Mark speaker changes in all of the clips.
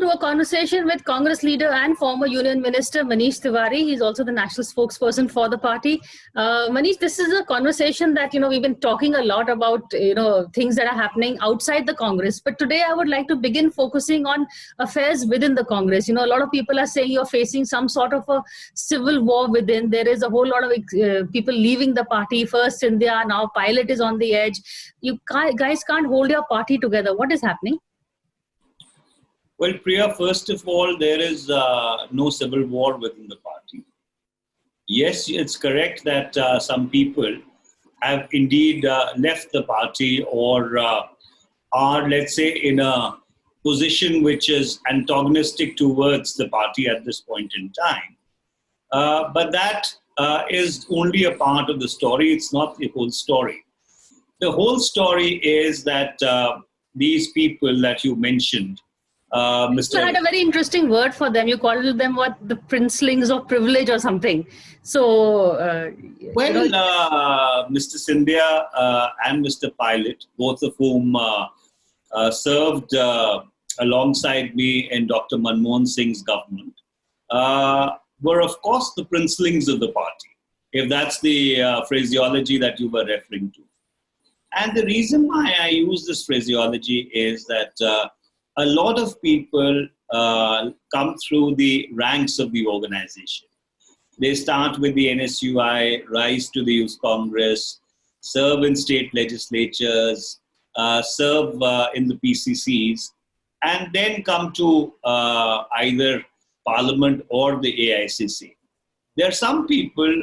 Speaker 1: to a conversation with Congress leader and former Union Minister Manish Tewari. He's also the national spokesperson for the party. Manish, this is a conversation that, we've been talking a lot about, things that are happening outside the Congress. But today I would like to begin focusing on affairs within the Congress. A lot of people are saying you're facing some sort of a civil war within. There is a whole lot of people leaving the party. First India, now Pilot is on the edge. You guys can't hold your party together. What is happening?
Speaker 2: Well, Priya, first of all, there is no civil war within the party. Yes, it's correct that some people have indeed left the party or are, let's say, in a position which is antagonistic towards the party at this point in time. But that is only a part of the story. It's not the whole story. The whole story is that these people that you mentioned,
Speaker 1: You had a very interesting word for them. You called them the princelings of privilege or something. So,
Speaker 2: Mr. Scindia and Mr. Pilot, both of whom served alongside me in Dr. Manmohan Singh's government, were of course the princelings of the party, if that's the phraseology that you were referring to. And the reason why I use this phraseology is that a lot of people come through the ranks of the organization. They start with the NSUI, rise to the Youth Congress, serve in state legislatures, serve in the PCCs, and then come to either Parliament or the AICC. There are some people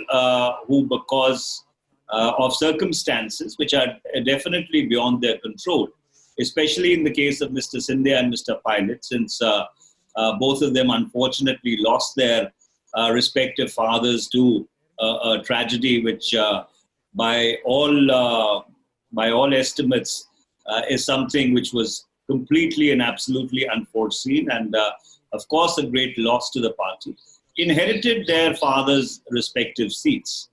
Speaker 2: who, because of circumstances which are definitely beyond their control, especially in the case of Mr. Scindia and Mr. Pilot, since both of them unfortunately lost their respective fathers to a tragedy which by all estimates is something which was completely and absolutely unforeseen and of course a great loss to the party, inherited their fathers' respective seats.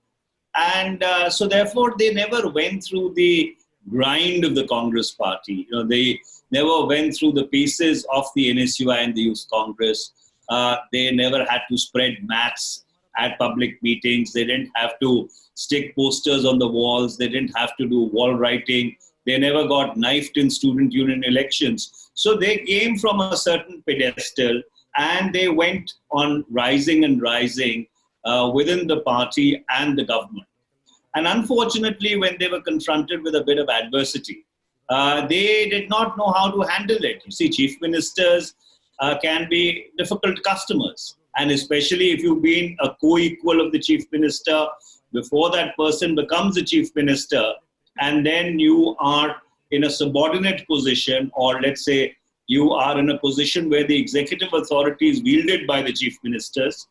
Speaker 2: And so therefore they never went through the grind of the Congress party. They never went through the paces of the NSUI and the Youth Congress. They never had to spread mats at public meetings. They didn't have to stick posters on the walls. They didn't have to do wall writing. They never got knifed in student union elections. So they came from a certain pedestal and they went on rising and rising within the party and the government. And unfortunately, when they were confronted with a bit of adversity, they did not know how to handle it. You see, chief ministers can be difficult customers. And especially if you've been a co-equal of the chief minister before that person becomes a chief minister, and then you are in a subordinate position, or let's say you are in a position where the executive authority is wielded by the chief ministers,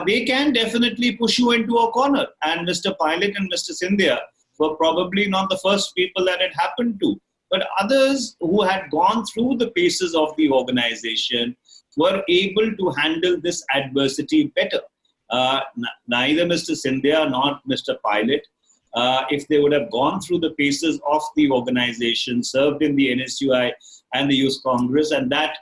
Speaker 2: they can definitely push you into a corner. And Mr. Pilot and Mr. Scindia were probably not the first people that it happened to. But others who had gone through the paces of the organization were able to handle this adversity better. Neither Mr. Scindia nor Mr. Pilot, if they would have gone through the paces of the organization, served in the NSUI and the Youth Congress, and that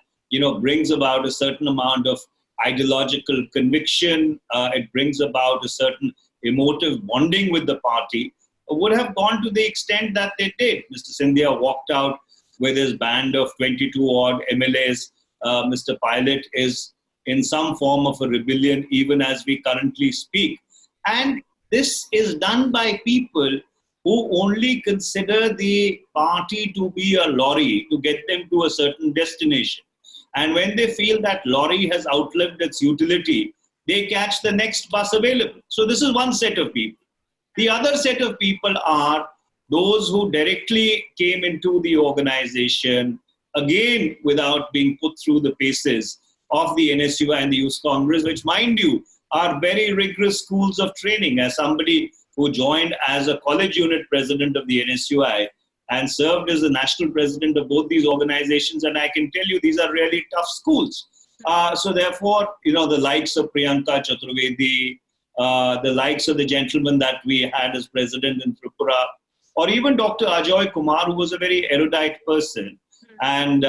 Speaker 2: brings about a certain amount of ideological conviction, it brings about a certain emotive bonding with the party, would have gone to the extent that they did. Mr. Scindia walked out with his band of 22 odd MLAs. Mr. Pilot is in some form of a rebellion even as we currently speak. And this is done by people who only consider the party to be a lorry to get them to a certain destination. And when they feel that lorry has outlived its utility, they catch the next bus available. So this is one set of people. The other set of people are those who directly came into the organization, again, without being put through the paces of the NSUI and the Youth Congress, which, mind you, are very rigorous schools of training. As somebody who joined as a college unit president of the NSUI and served as the national president of both these organizations, and I can tell you these are really tough schools. So therefore, the likes of Priyanka Chaturvedi, the likes of the gentleman that we had as president in Tripura, or even Dr. Ajoy Kumar, who was a very erudite person, and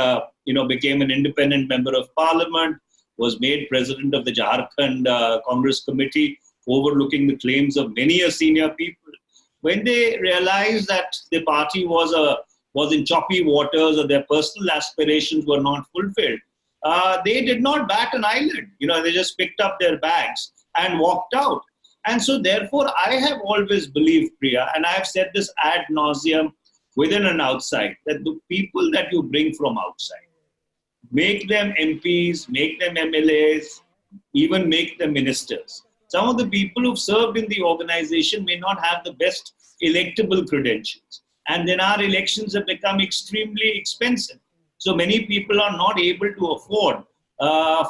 Speaker 2: became an independent member of parliament, was made president of the Jharkhand Congress Committee, overlooking the claims of many a senior people. When they realized that the party was in choppy waters or their personal aspirations were not fulfilled, they did not bat an eyelid. They just picked up their bags and walked out. And so therefore, I have always believed, Priya, and I have said this ad nauseum within and outside, that the people that you bring from outside, make them MPs, make them MLAs, even make them ministers. Some of the people who've served in the organization may not have the best electable credentials. And then our elections have become extremely expensive. So many people are not able to afford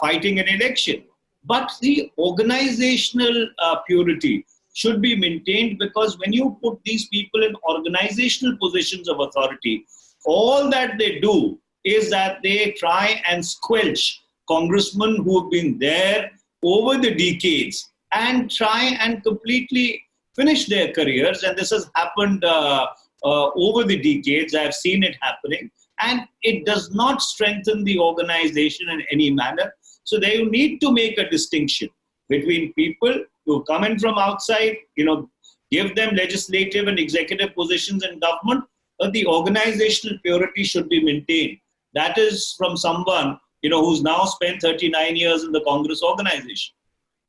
Speaker 2: fighting an election. But the organizational purity should be maintained, because when you put these people in organizational positions of authority, all that they do is that they try and squelch congressmen who have been there over the decades and try and completely finish their careers. And this has happened over the decades. I've seen it happening. And it does not strengthen the organization in any manner. So they need to make a distinction between people who come in from outside, give them legislative and executive positions in government, but the organizational purity should be maintained. That is from someone, who's now spent 39 years in the Congress organization.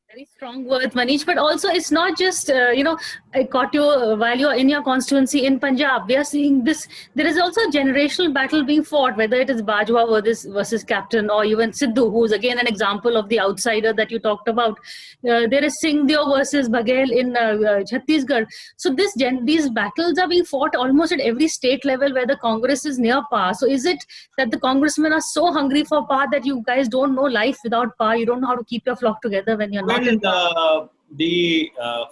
Speaker 1: Very strong words, Manish. But also, it's not just, I caught you while you're in your constituency in Punjab. We are seeing this. There is also a generational battle being fought, whether it is Bajwa versus Captain, or even Sidhu, who's again an example of the outsider that you talked about. There is Singh Deo versus Baghel in Chhattisgarh. So these battles are being fought almost at every state level where the Congress is near power. So is it that the congressmen are so hungry for power that you guys don't know life without power? You don't know how to keep your flock together when you're not?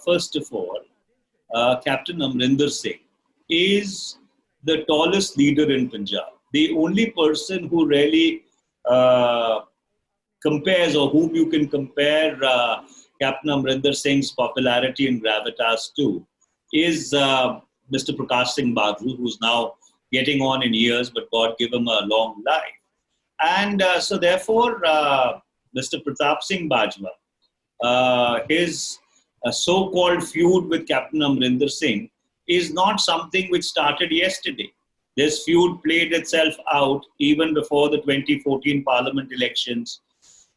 Speaker 2: First of all, Captain Amrinder Singh is the tallest leader in Punjab. The only person who really compares, or whom you can compare Captain Amrinder Singh's popularity and gravitas to, is Mr. Prakash Singh Badru, who's now getting on in years, but God give him a long life. And so therefore, Mr. Pratap Singh Bajwa, his so-called feud with Captain Amrinder Singh is not something which started yesterday. This feud played itself out even before the 2014 Parliament elections.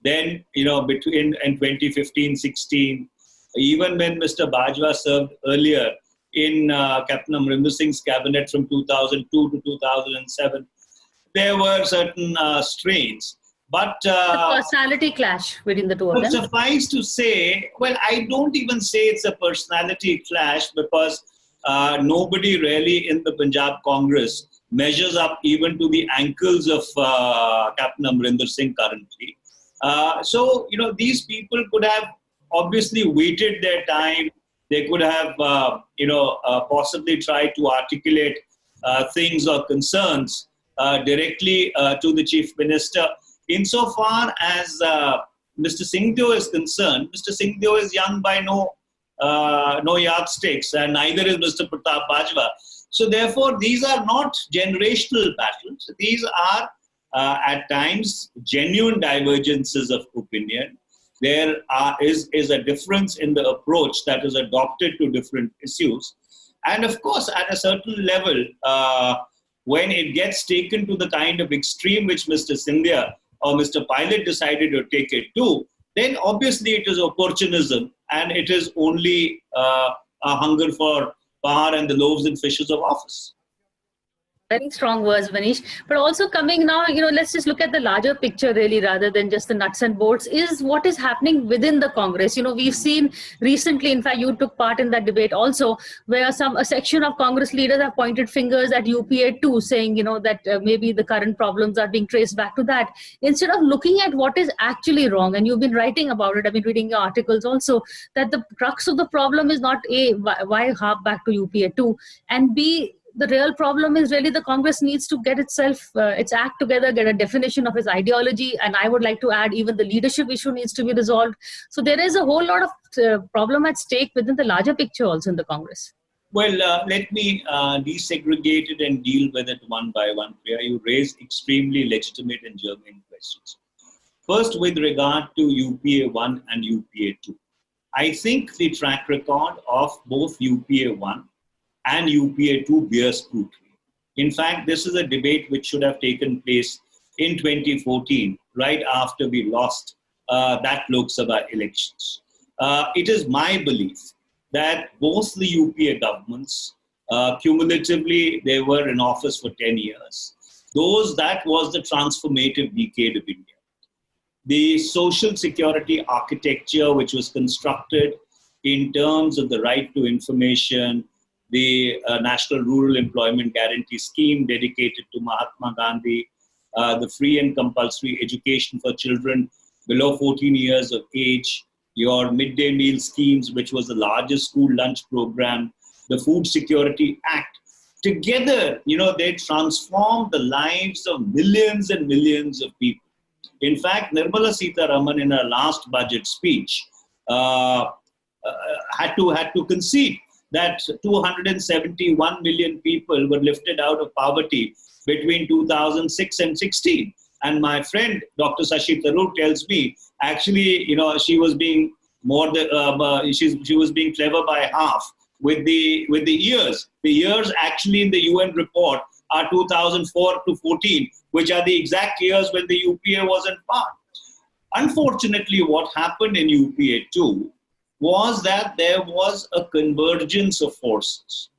Speaker 2: Then, between in 2015-16, even when Mr. Bajwa served earlier in Captain Amrinder Singh's cabinet from 2002 to 2007, there were certain strains. But
Speaker 1: the personality clash between the two of them.
Speaker 2: Suffice to say, well, I don't even say it's a personality clash, because nobody really in the Punjab Congress measures up even to the ankles of Captain Amrinder Singh currently. So, these people could have obviously waited their time. They could have, possibly tried to articulate things or concerns directly to the Chief Minister. Insofar as Mr. Singh Deo is concerned, Mr. Singh Deo is young by no yardsticks, and neither is Mr. Pratap Bajwa. So therefore, these are not generational battles. These are at times genuine divergences of opinion. There is a difference in the approach that is adopted to different issues. And of course, at a certain level, when it gets taken to the kind of extreme which Mr. Scindia or Mr. Pilot decided to take it to, then obviously it is opportunism, and it is only a hunger for power and the loaves and fishes of office.
Speaker 1: Very strong words, Manish. But also coming now, let's just look at the larger picture really, rather than just the nuts and bolts, is what is happening within the Congress. We've seen recently, in fact, you took part in that debate also, where a section of Congress leaders have pointed fingers at UPA too, saying, that maybe the current problems are being traced back to that, instead of looking at what is actually wrong. And you've been writing about it. I've been reading your articles also, that the crux of the problem is not A, why harp back to UPA 2, and B, the real problem is really the Congress needs to get its act together, get a definition of its ideology. And I would like to add, even the leadership issue needs to be resolved. So there is a whole lot of problem at stake within the larger picture also in the Congress.
Speaker 2: Well, let me desegregate it and deal with it one by one. Priya, you raised extremely legitimate and germane questions. First, with regard to UPA 1 and UPA 2. I think the track record of both UPA 1 and UPA 2 bears scrutiny. In fact, this is a debate which should have taken place in 2014, right after we lost that Lok Sabha elections. It is my belief that both the UPA governments, cumulatively, they were in office for 10 years. That was the transformative decade of India. The social security architecture, which was constructed in terms of the right to information, the National Rural Employment Guarantee Scheme dedicated to Mahatma Gandhi, the free and compulsory education for children below 14 years of age, your midday meal schemes, which was the largest school lunch program, the Food Security Act. Together, they transformed the lives of millions and millions of people. In fact, Nirmala Sitharaman in her last budget speech had to concede that 271 million people were lifted out of poverty between 2006 and 16. And my friend, Dr. Shashi Tharoor, tells me, actually, she was being she was being clever by half with the years. The years actually in the UN report are 2004 to 14, which are the exact years when the UPA was in power. Unfortunately, what happened in UPA 2 was that there was a convergence of forces.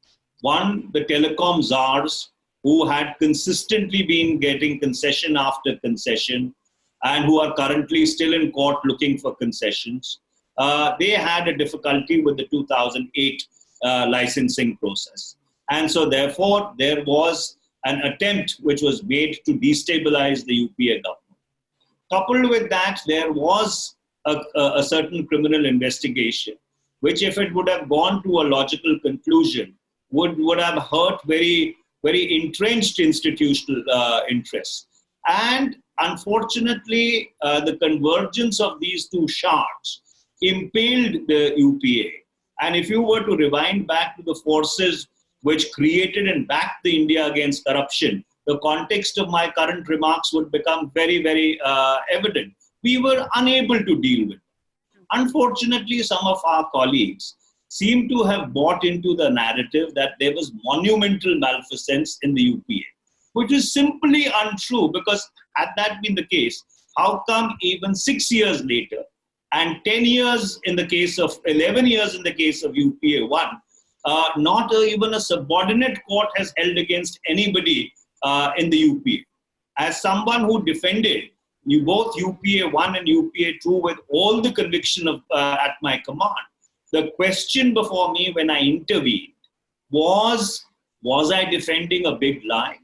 Speaker 2: One, the telecom czars, who had consistently been getting concession after concession and who are currently still in court looking for concessions. They had a difficulty with the 2008 licensing process. And so therefore, there was an attempt which was made to destabilize the UPA government. Coupled with that, there was a certain criminal investigation, which if it would have gone to a logical conclusion, would have hurt very, very entrenched institutional interests. And unfortunately, the convergence of these two shards impaled the UPA. And if you were to rewind back to the forces which created and backed the India against corruption, the context of my current remarks would become very, very evident. We were unable to deal with it. Unfortunately, some of our colleagues seem to have bought into the narrative that there was monumental malfeasance in the UPA, which is simply untrue, because had that been the case, how come even 6 years later and 10 years in the case of 11 years in the case of UPA 1, not even a subordinate court has held against anybody in the UPA. As someone who defended both UPA 1 and UPA 2 with all the conviction at my command, the question before me when I intervened was I defending a big lie,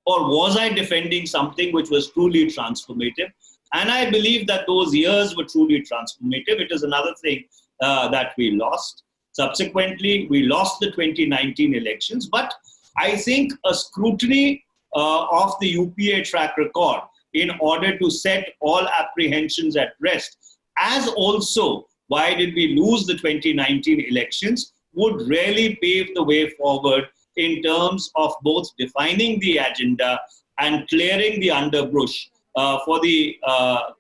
Speaker 2: or was I defending something which was truly transformative? And I believe that those years were truly transformative. It is another thing that we lost. Subsequently, we lost the 2019 elections, but I think a scrutiny of the UPA track record in order to set all apprehensions at rest, as also why did we lose the 2019 elections, would really pave the way forward in terms of both defining the agenda and clearing the underbrush for the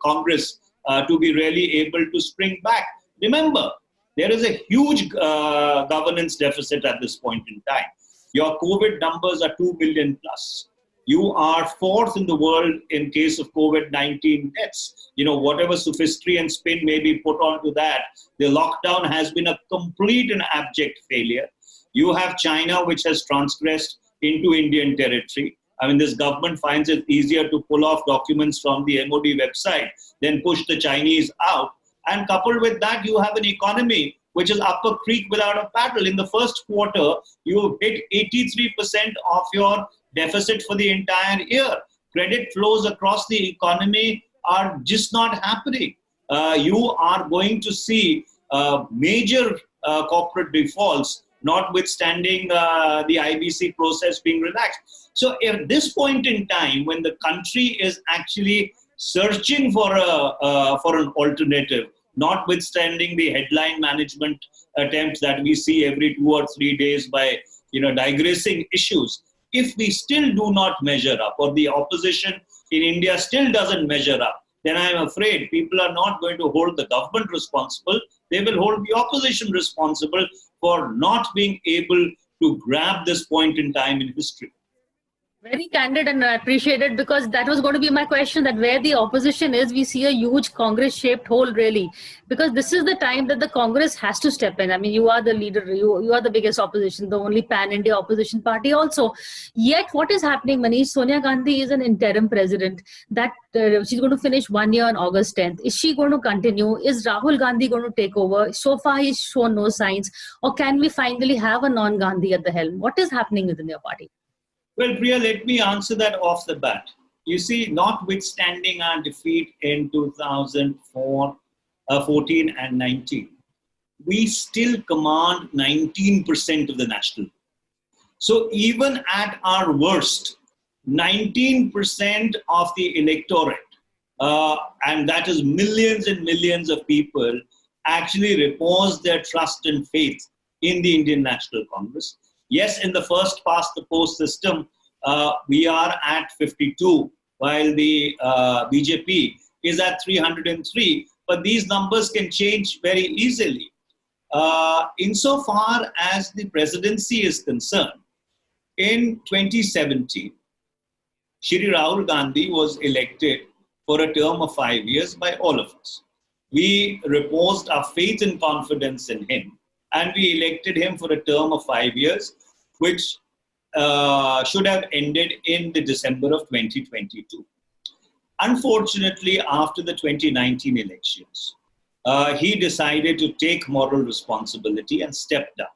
Speaker 2: Congress to be really able to spring back. Remember, there is a huge governance deficit at this point in time. Your COVID numbers are 2 million plus. You are fourth in the world in case of COVID-19 deaths. Whatever sophistry and spin may be put onto that, the lockdown has been a complete and abject failure. You have China, which has transgressed into Indian territory. I mean, this government finds it easier to pull off documents from the MOD website than push the Chinese out. And coupled with that, you have an economy which is up a creek without a paddle. In the first quarter, you hit 83% of your deficit for the entire year. Credit flows across the economy are just not happening. You are going to see major corporate defaults, notwithstanding the IBC process being relaxed. So at this point in time, when the country is actually searching for an alternative, notwithstanding the headline management attempts that we see every 2 or 3 days by, digressing issues. If we still do not measure up, or the opposition in India still doesn't measure up, then I'm afraid people are not going to hold the government responsible. They will hold the opposition responsible for not being able to grab this point in time in history.
Speaker 1: Very candid, and I appreciate it, because that was going to be my question, that where the opposition is, we see a huge Congress-shaped hole, really, because this is the time that the Congress has to step in. I mean, you are the leader, you are the biggest opposition, the only pan-India opposition party also. Yet what is happening, Manish, Sonia Gandhi is an interim president, that she's going to finish 1 year on August 10th. Is she going to continue? Is Rahul Gandhi going to take over? So far, he's shown no signs. Or can we finally have a non-Gandhi at the helm? What is happening within your party?
Speaker 2: Well, Priya, let me answer that off the bat. You see, notwithstanding our defeat in 2004, 14 and 19, we still command 19% of the national. So even at our worst, 19% of the electorate, and that is millions and millions of people, actually repose their trust and faith in the Indian National Congress. Yes, in the first past the post system, we are at 52, while the BJP is at 303. But these numbers can change very easily. Insofar as the presidency is concerned, in 2017, Shri Rahul Gandhi was elected for a term of 5 years by all of us. We reposed our faith and confidence in him, and we elected him for a term of 5 years, which should have ended in the December of 2022. Unfortunately, after the 2019 elections, he decided to take moral responsibility and step down.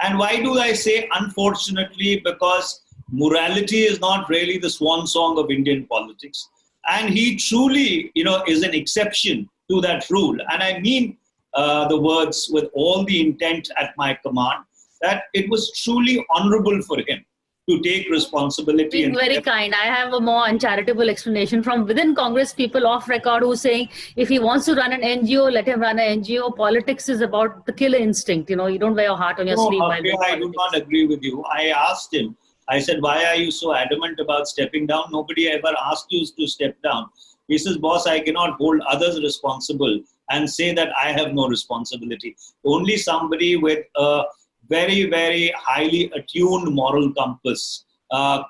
Speaker 2: And why do I say unfortunately? Because morality is not really the swan song of Indian politics. And he truly, is an exception to that rule. And I mean the words with all the intent at my command, that it was truly honorable for him to take responsibility.
Speaker 1: Being very kind. I have a more uncharitable explanation from within Congress, people off record who saying, if he wants to run an NGO, let him run an NGO. Politics is about the killer instinct. You don't wear your heart on your sleeve.
Speaker 2: I do not agree with you. I asked him, I said, why are you so adamant about stepping down? Nobody ever asked you to step down. He says, boss, I cannot hold others responsible and say that I have no responsibility. Only somebody with a very, very highly attuned moral compass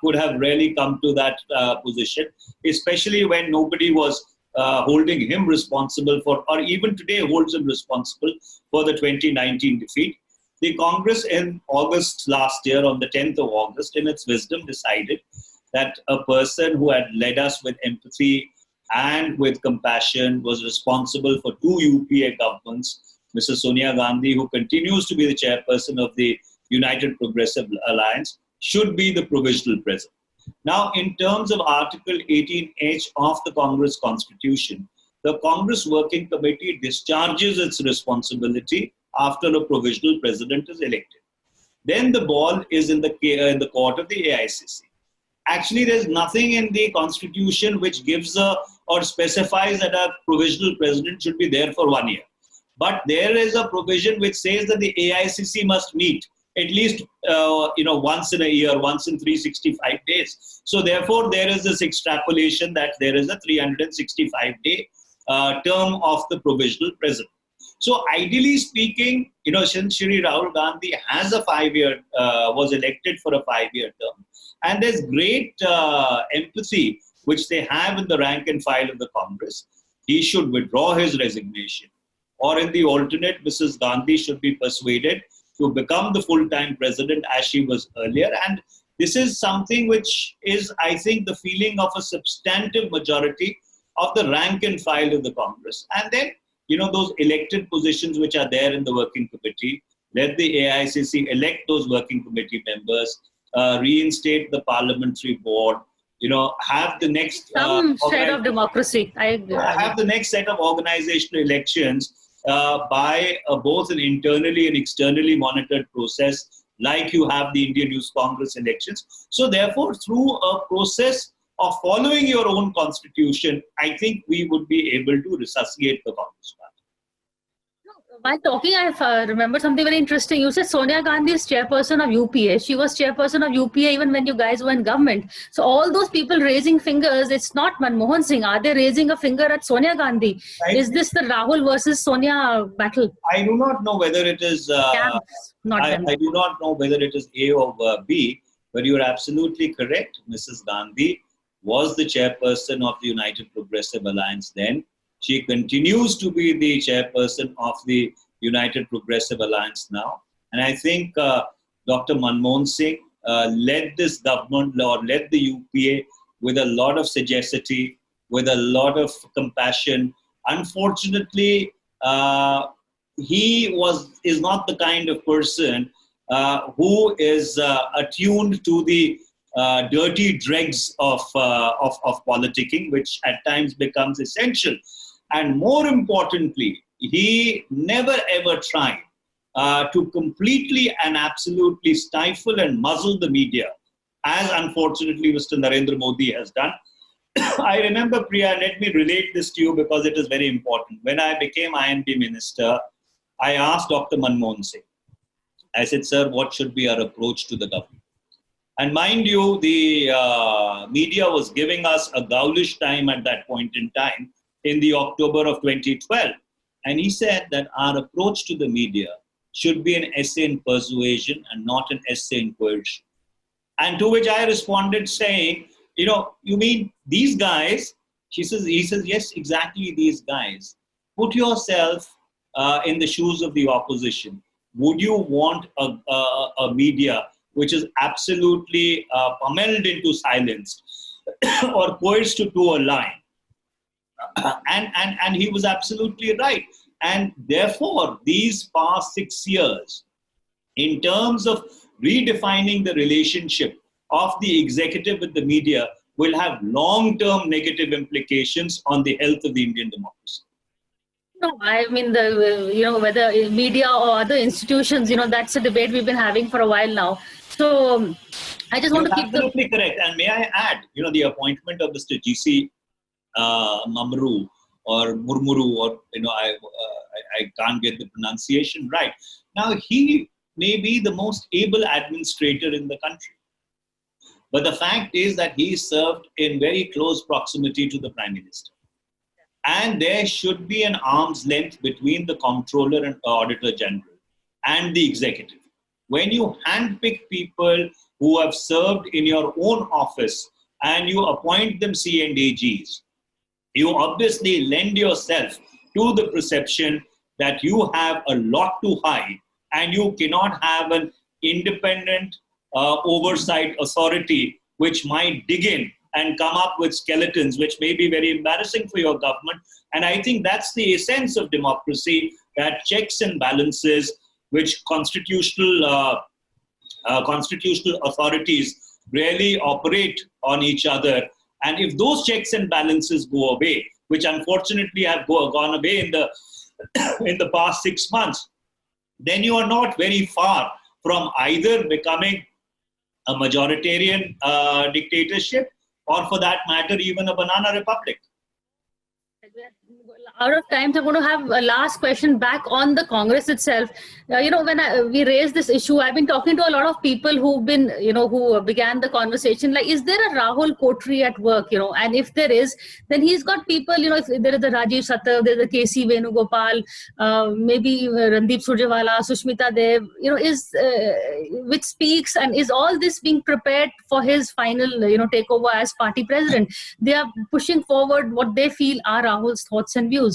Speaker 2: could have really come to that position, especially when nobody was holding him responsible for, or even today holds him responsible for the 2019 defeat. The Congress in August last year, on the 10th of August, in its wisdom, decided that a person who had led us with empathy and with compassion was responsible for 2 UPA governments, Mrs. Sonia Gandhi, who continues to be the chairperson of the United Progressive Alliance, should be the provisional president. Now, in terms of Article 18H of the Congress Constitution, the Congress Working Committee discharges its responsibility after a provisional president is elected. Then the ball is in the court of the AICC. Actually, there's nothing in the Constitution which gives or specifies that a provisional president should be there for 1 year. But there is a provision which says that the AICC must meet at least once in a year, once in 365 days. So therefore, there is this extrapolation that there is a 365-day term of the provisional president. So ideally speaking, since Shri Rahul Gandhi has a 5-year, was elected for a 5-year term, and there's great empathy which they have in the rank and file of the Congress, he should withdraw his resignation. Or in the alternate, Mrs. Gandhi should be persuaded to become the full-time president as she was earlier. And this is something which is, I think, the feeling of a substantive majority of the rank and file of the Congress. And then, those elected positions which are there in the working committee, let the AICC elect those working committee members, reinstate the parliamentary board, have the next...
Speaker 1: Some shred of democracy. I agree.
Speaker 2: Have the next set of organizational elections by both an internally and externally monitored process, like you have the Indian Youth Congress elections. So therefore, through a process of following your own constitution, I think we would be able to resuscitate the Congress party.
Speaker 1: While talking, I remember something very interesting. You said Sonia Gandhi is chairperson of UPA. She was chairperson of UPA even when you guys were in government. So all those people raising fingers, it's not Manmohan Singh. Are they raising a finger at Sonia Gandhi? Is this the Rahul versus Sonia battle?
Speaker 2: I do not know whether it is.
Speaker 1: Camps, not them.
Speaker 2: I do not know whether it is A or B, but you are absolutely correct. Mrs. Gandhi was the chairperson of the United Progressive Alliance then. She continues to be the chairperson of the United Progressive Alliance now. And I think Dr. Manmohan Singh led this government or led the UPA with a lot of sagacity, with a lot of compassion. Unfortunately, he is not the kind of person who is attuned to the dirty dregs of politicking, which at times becomes essential. And more importantly, he never ever tried to completely and absolutely stifle and muzzle the media, as unfortunately Mr. Narendra Modi has done. I remember, Priya, let me relate this to you because it is very important. When I became INP minister, I asked Dr. Manmohan Singh, I said, sir, what should be our approach to the government? And mind you, the media was giving us a gaulish time at that point in time in the October of 2012. And he said that our approach to the media should be an essay in persuasion and not an essay in coercion. And to which I responded saying, you mean these guys? He says, yes, exactly these guys. Put yourself in the shoes of the opposition. Would you want a media which is absolutely pummeled into silence or coerced to a line? And he was absolutely right. And therefore, these past 6 years, in terms of redefining the relationship of the executive with the media, will have long-term negative implications on the health of the Indian democracy.
Speaker 1: No, I mean, whether media or other institutions, that's a debate we've been having for a while now. So I just want to keep
Speaker 2: absolutely correct. And may I add, the appointment of Mr. G.C. Mamru or Murmuru, or I can't get the pronunciation right. Now, he may be the most able administrator in the country. But the fact is that he served in very close proximity to the Prime Minister. And there should be an arm's length between the Comptroller and Auditor General and the executive. When you handpick people who have served in your own office and you appoint them C&AGs, you obviously lend yourself to the perception that you have a lot to hide and you cannot have an independent oversight authority which might dig in and come up with skeletons which may be very embarrassing for your government. And I think that's the essence of democracy, that checks and balances which constitutional authorities really operate on each other. And if those checks and balances go away, which unfortunately have gone away in the past 6 months, then you are not very far from either becoming a majoritarian dictatorship or, for that matter, even a banana republic.
Speaker 1: Out of time, so I'm going to have a last question back on the Congress itself. When we raised this issue, I've been talking to a lot of people who've been, who began the conversation. Like, is there a Rahul Kotri at work? And if there is, then he's got people. If there is the Rajiv Sattav, there's the KC Venugopal, maybe Randeep Surjewala, Sushmita Dev. Which speaks, and is all this being prepared for his final, takeover as party president? They are pushing forward what they feel are Rahul's thoughts and views.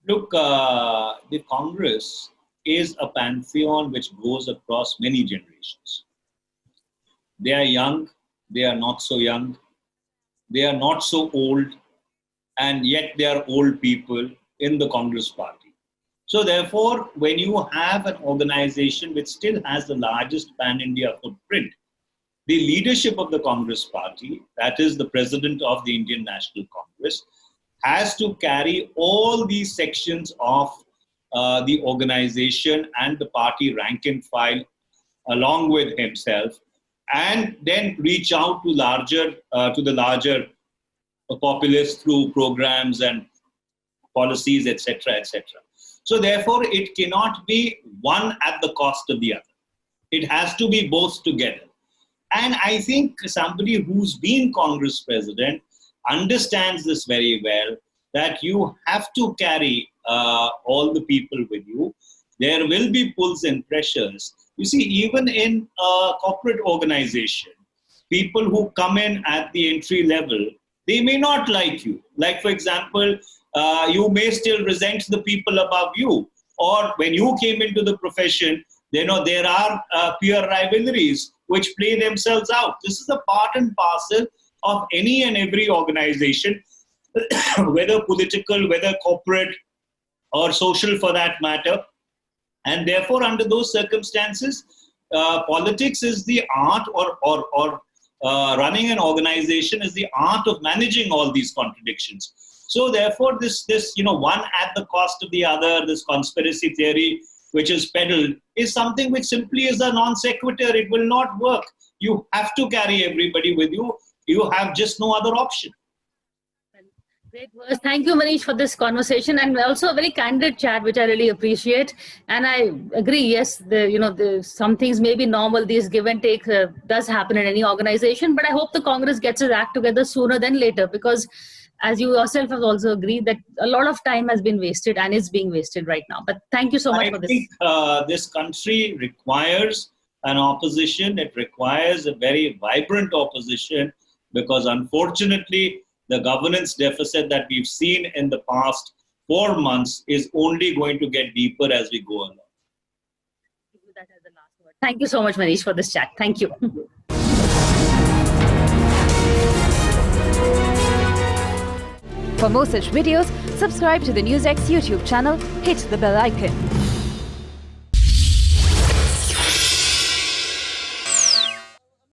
Speaker 2: Look, the Congress is a pantheon which goes across many generations. They are young, they are not so young, they are not so old, and yet they are old people in the Congress party. So therefore, when you have an organization which still has the largest pan-India footprint, the leadership of the Congress party, that is the president of the Indian National Congress, has to carry all these sections of the organization and the party rank and file along with himself, and then reach out to the larger populace through programs and policies, etc., etc. So therefore, it cannot be one at the cost of the other. It has to be both together. And I think somebody who's been Congress president understands this very well, that you have to carry all the people with you. There will be pulls and pressures. You see, even in a corporate organization, people who come in at the entry level, they may not like you. Like, for example, you may still resent the people above you. Or when you came into the profession, there are peer rivalries which play themselves out. This is a part and parcel of any and every organization, whether political, whether corporate, or social for that matter. And therefore, under those circumstances, politics is the art, or running an organization is the art of managing all these contradictions. So therefore, this one at the cost of the other, this conspiracy theory which is peddled, is something which simply is a non sequitur. It will not work. You have to carry everybody with you. You have just no other option.
Speaker 1: Great words. Thank you, Manish, for this conversation, and also a very candid chat, which I really appreciate. And I agree. Yes, some things may be normal. These give and take does happen in any organization. But I hope the Congress gets its act together sooner than later, because, as you yourself have also agreed, that a lot of time has been wasted and is being wasted right now. But thank you so much for this.
Speaker 2: I think this country requires an opposition. It requires a very vibrant opposition, because unfortunately, the governance deficit that we've seen in the past 4 months is only going to get deeper as we go along.
Speaker 1: Thank you so much, Manish, for this chat. Thank you.
Speaker 3: For more such videos, subscribe to the NewsX YouTube channel, hit the bell icon.